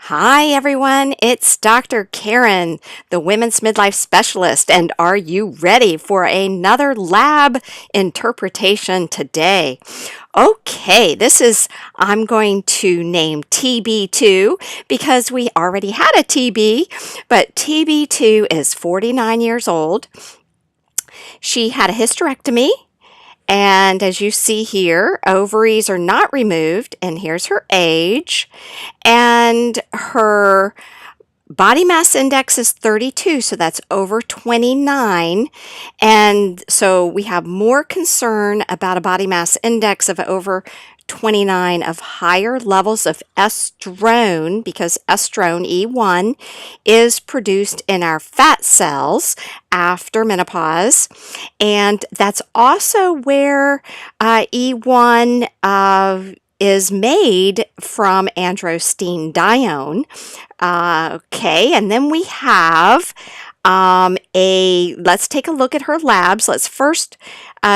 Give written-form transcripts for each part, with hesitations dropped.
Hi everyone, it's Dr. Karen, the Women's Midlife Specialist, and are you ready for another lab interpretation today? Okay, I'm going to name TB2 because we already had a TB, but TB2 is 49 years old. She had a hysterectomy. And as you see here, ovaries are not removed, and here's her age. And her body mass index is 32, so that's over 29. And so we have more concern about a body mass index of over 29 of higher levels of estrone, because estrone, E1, is produced in our fat cells after menopause. And that's also where E1 is made from androstenedione. Okay, and then we have let's take a look at her labs. Let's first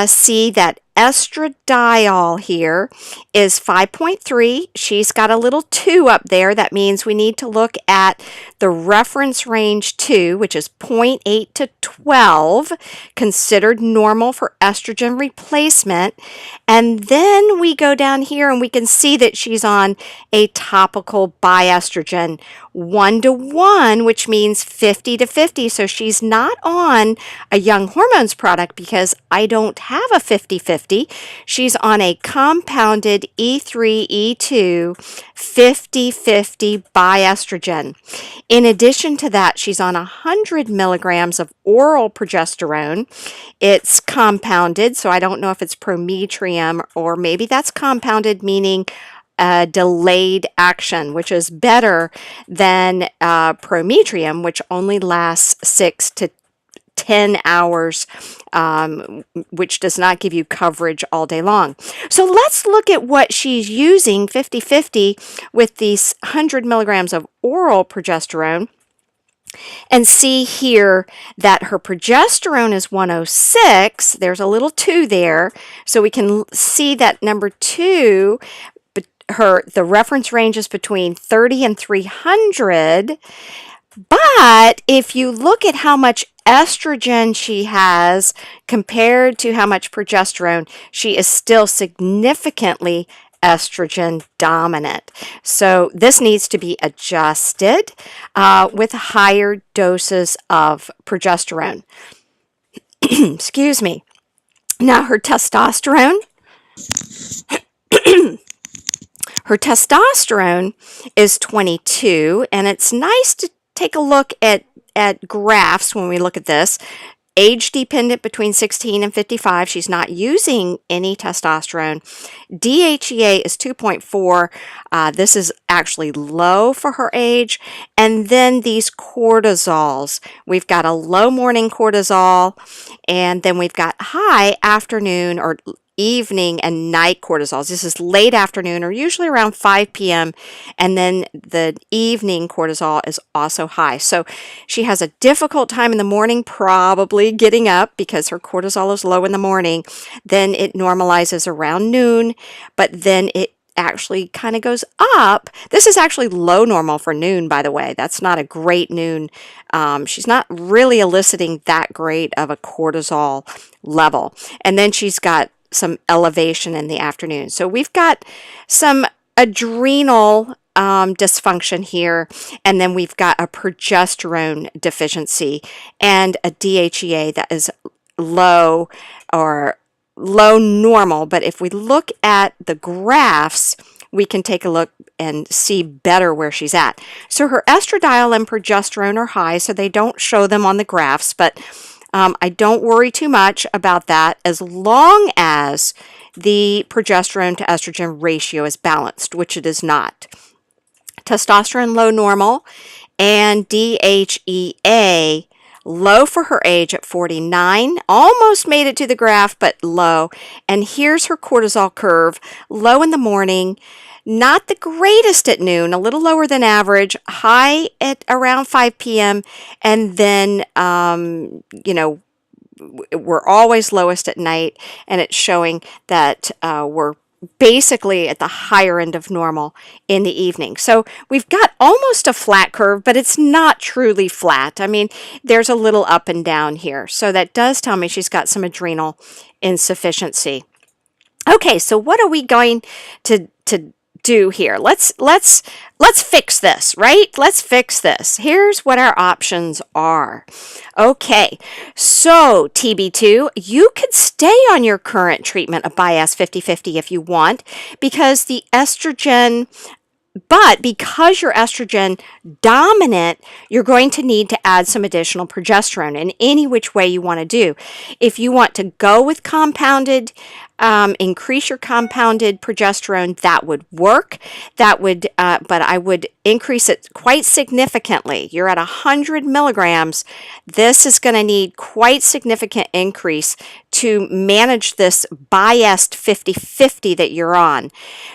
see that estradiol here is 5.3. She's got a little 2 up there. That means we need to look at the reference range 2, which is 0.8 to 12, considered normal for estrogen replacement. And then we go down here and we can see that she's on a topical biestrogen 1-to-1, which means 50 to 50. So she's not on a young hormones product because I don't have a 50-50. She's on a compounded E3-E2 50-50 biestrogen. In addition to that, she's on 100 milligrams of oral progesterone. It's compounded, so I don't know if it's prometrium or maybe that's compounded, meaning delayed action, which is better than prometrium, which only lasts 6 to 10 hours, which does not give you coverage all day long. So let's look at what she's using 50-50 with these 100 milligrams of oral progesterone and see here that her progesterone is 106. There's a little 2 there. So we can see that number 2, the reference range is between 30 and 300. But if you look at how much estrogen she has compared to how much progesterone, she is still significantly estrogen dominant. So this needs to be adjusted with higher doses of progesterone. Excuse me. Now her testosterone. Her testosterone is 22, and it's nice to take a look at graphs when we look at this. Age dependent between 16 and 55. She's not using any testosterone. DHEA is 2.4. This is actually low for her age. And then these cortisols. We've got a low morning cortisol, and then we've got high afternoon or evening and night cortisols. This is late afternoon or usually around 5 p.m. and then the evening cortisol is also high. So she has a difficult time in the morning probably getting up because her cortisol is low in the morning. Then it normalizes around noon, but then it actually kind of goes up. This is actually low normal for noon, by the way. That's not a great noon. She's not really eliciting that great of a cortisol level. And then she's got some elevation in the afternoon. So we've got some adrenal dysfunction here, and then we've got a progesterone deficiency and a DHEA that is low or low normal. But if we look at the graphs, we can take a look and see better where she's at. So her estradiol and progesterone are high, so they don't show them on the graphs, but I don't worry too much about that as long as the progesterone to estrogen ratio is balanced, which it is not. Testosterone low normal and DHEA low for her age at 49. Almost made it to the graph, but low. And here's her cortisol curve, low in the morning. Not the greatest at noon, a little lower than average, high at around 5 p.m. And then, we're always lowest at night, and it's showing that we're basically at the higher end of normal in the evening. So we've got almost a flat curve, but it's not truly flat. I mean, there's a little up and down here. So that does tell me she's got some adrenal insufficiency. Okay, so what are we going to do here? Let's fix this, right? Let's fix this. Here's what our options are. Okay, so TB2, you could stay on your current treatment of bias 50-50 if you want, because the estrogen, but because you're estrogen dominant, you're going to need to add some additional progesterone in any which way you want to do. If you want to go with compounded, increase your compounded progesterone, that would work. That would, but I would increase it quite significantly. You're at 100 milligrams. This is going to need quite significant increase to manage this biased 50-50 that you're on.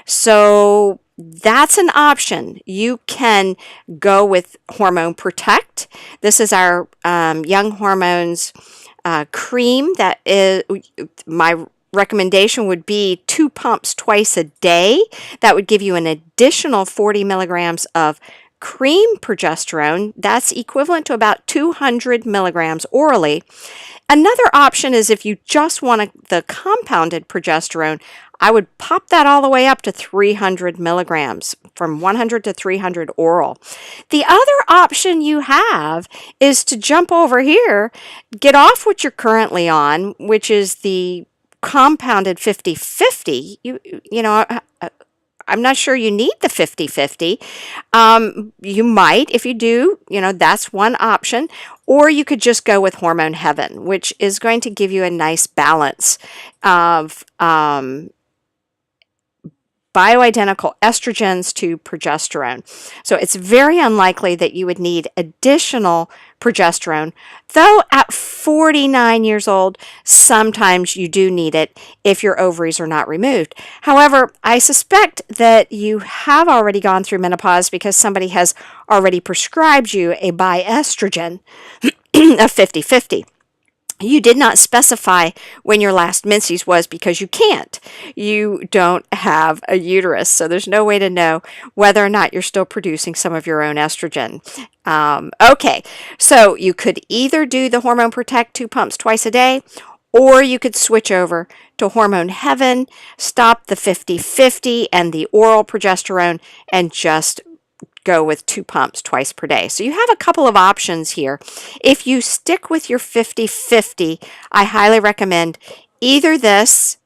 So that's an option. You can go with Hormone Protect. This is our Young Hormones cream. That is my recommendation would be 2 pumps twice a day. That would give you an additional 40 milligrams of cream progesterone. That's equivalent to about 200 milligrams orally. Another option is if you just want the compounded progesterone, I would pop that all the way up to 300 milligrams, from 100 to 300 oral. The other option you have is to jump over here, get off what you're currently on, which is the compounded 50-50. You know, I'm not sure you need the 50-50. You might. If you do, you know, that's one option. Or you could just go with Hormone Heaven, which is going to give you a nice balance of bioidentical estrogens to progesterone. So it's very unlikely that you would need additional progesterone, though at 49 years old, sometimes you do need it if your ovaries are not removed. However, I suspect that you have already gone through menopause because somebody has already prescribed you a biestrogen of 50-50. You did not specify when your last menses was because you can't. You don't have a uterus, so there's no way to know whether or not you're still producing some of your own estrogen. Okay, so you could either do the Hormone Protect 2 pumps twice a day, or you could switch over to Hormone Heaven, stop the 50-50 and the oral progesterone, and just go with 2 pumps twice per day. So you have a couple of options here. If you stick with your 50-50, I highly recommend either this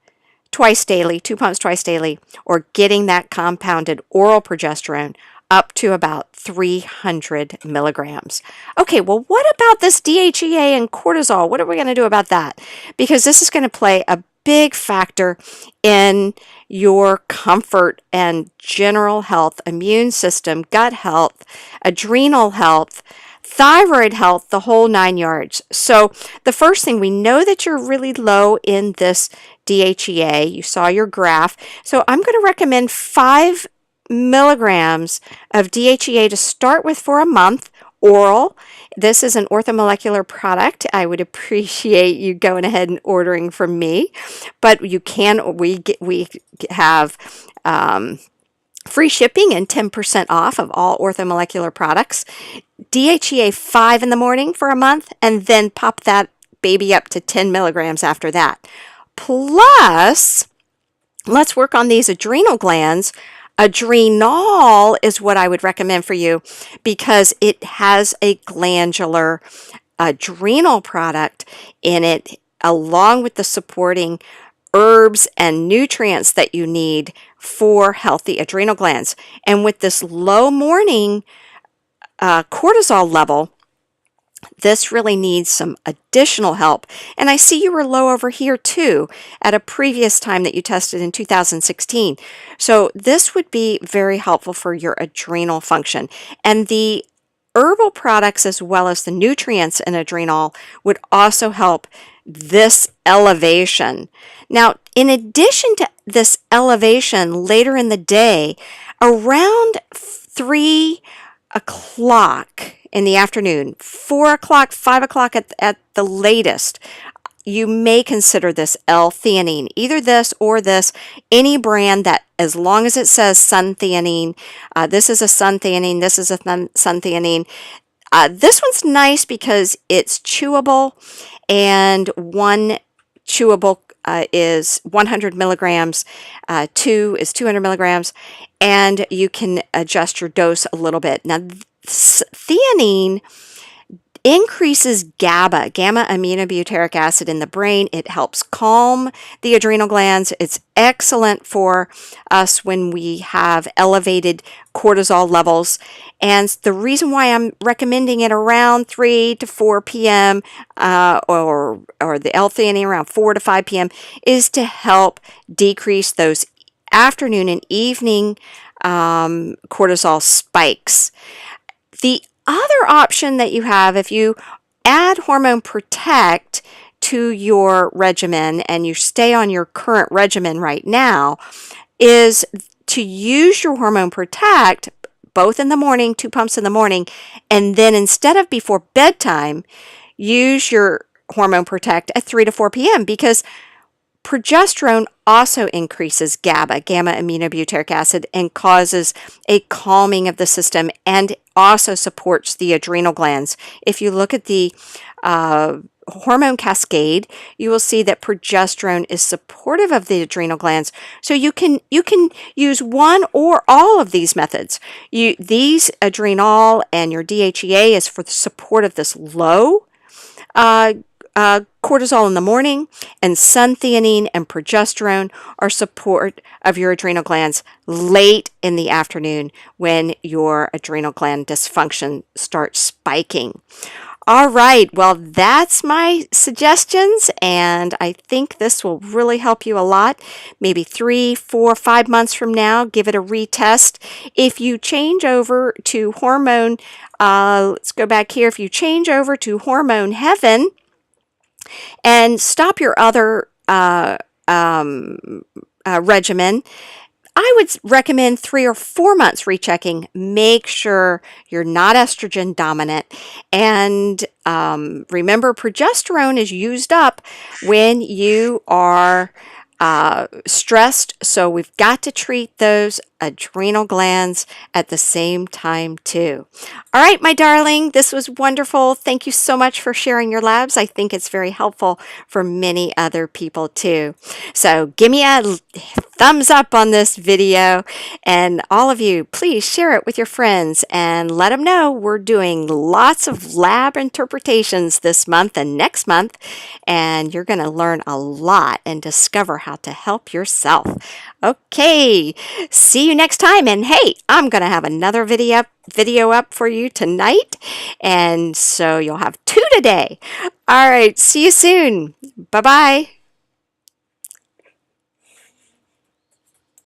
twice daily, 2 pumps twice daily, or getting that compounded oral progesterone up to about 300 milligrams. Okay, well, what about this DHEA and cortisol? What are we going to do about that? Because this is going to play a big factor in your comfort and general health, immune system, gut health, adrenal health, thyroid health, the whole 9 yards. So the first thing, we know that you're really low in this DHEA. You saw your graph. So I'm going to recommend 5 milligrams of DHEA to start with for a month, oral. This is an orthomolecular product. I would appreciate you going ahead and ordering from me, but you can. We have free shipping and 10% off of all orthomolecular products. DHEA 5 in the morning for a month, and then pop that baby up to 10 milligrams after that. Plus, let's work on these adrenal glands. Adrenal is what I would recommend for you because it has a glandular adrenal product in it, along with the supporting herbs and nutrients that you need for healthy adrenal glands. And with this low morning cortisol level, this really needs some additional help. And I see you were low over here too at a previous time that you tested in 2016. So this would be very helpful for your adrenal function. And the herbal products as well as the nutrients in adrenal would also help this elevation. Now, in addition to this elevation later in the day, around 3 o'clock in the afternoon, 4 o'clock, 5 o'clock at the latest, you may consider this L-theanine, either this or this, any brand that, as long as it says sun-theanine, this is a sun-theanine, this is a sun-theanine. This one's nice because it's chewable, and one chewable is 100 milligrams, 2 is 200 milligrams, and you can adjust your dose a little bit. Now, theanine increases gamma aminobutyric acid in the brain. It helps calm the adrenal glands. It's excellent for us when we have elevated cortisol levels. And the reason why I'm recommending it around 3 to 4 p.m. Or the L-theanine around 4 to 5 p.m. is to help decrease those afternoon and evening cortisol spikes. The other option that you have, if you add Hormone Protect to your regimen and you stay on your current regimen right now, is to use your Hormone Protect both in the morning, 2 pumps in the morning, and then instead of before bedtime, use your Hormone Protect at 3 to 4 p.m. because progesterone also increases gamma aminobutyric acid, and causes a calming of the system, and also supports the adrenal glands. If you look at the hormone cascade, you will see that progesterone is supportive of the adrenal glands. So you can use one or all of these methods. These Adrenal and your DHEA is for the support of this low cortisol in the morning, and sun-theanine and progesterone are support of your adrenal glands late in the afternoon when your adrenal gland dysfunction starts spiking. All right, well, that's my suggestions, and I think this will really help you a lot. Maybe 3, 4, 5 months from now, give it a retest. If you change over to hormone, let's go back here. If you change over to Hormone Heaven, and stop your other regimen, I would recommend 3 or 4 months rechecking. Make sure you're not estrogen dominant. And remember, progesterone is used up when you are stressed. So we've got to treat those adrenal glands at the same time too. All right, my darling, this was wonderful. Thank you so much for sharing your labs. I think it's very helpful for many other people too. So give me a thumbs up on this video, and all of you, please share it with your friends and let them know we're doing lots of lab interpretations this month and next month, and you're going to learn a lot and discover how to help yourself. Okay, see you next time. And hey, I'm going to have another video up for you tonight, and so you'll have 2 today. All right, see you soon. Bye-bye.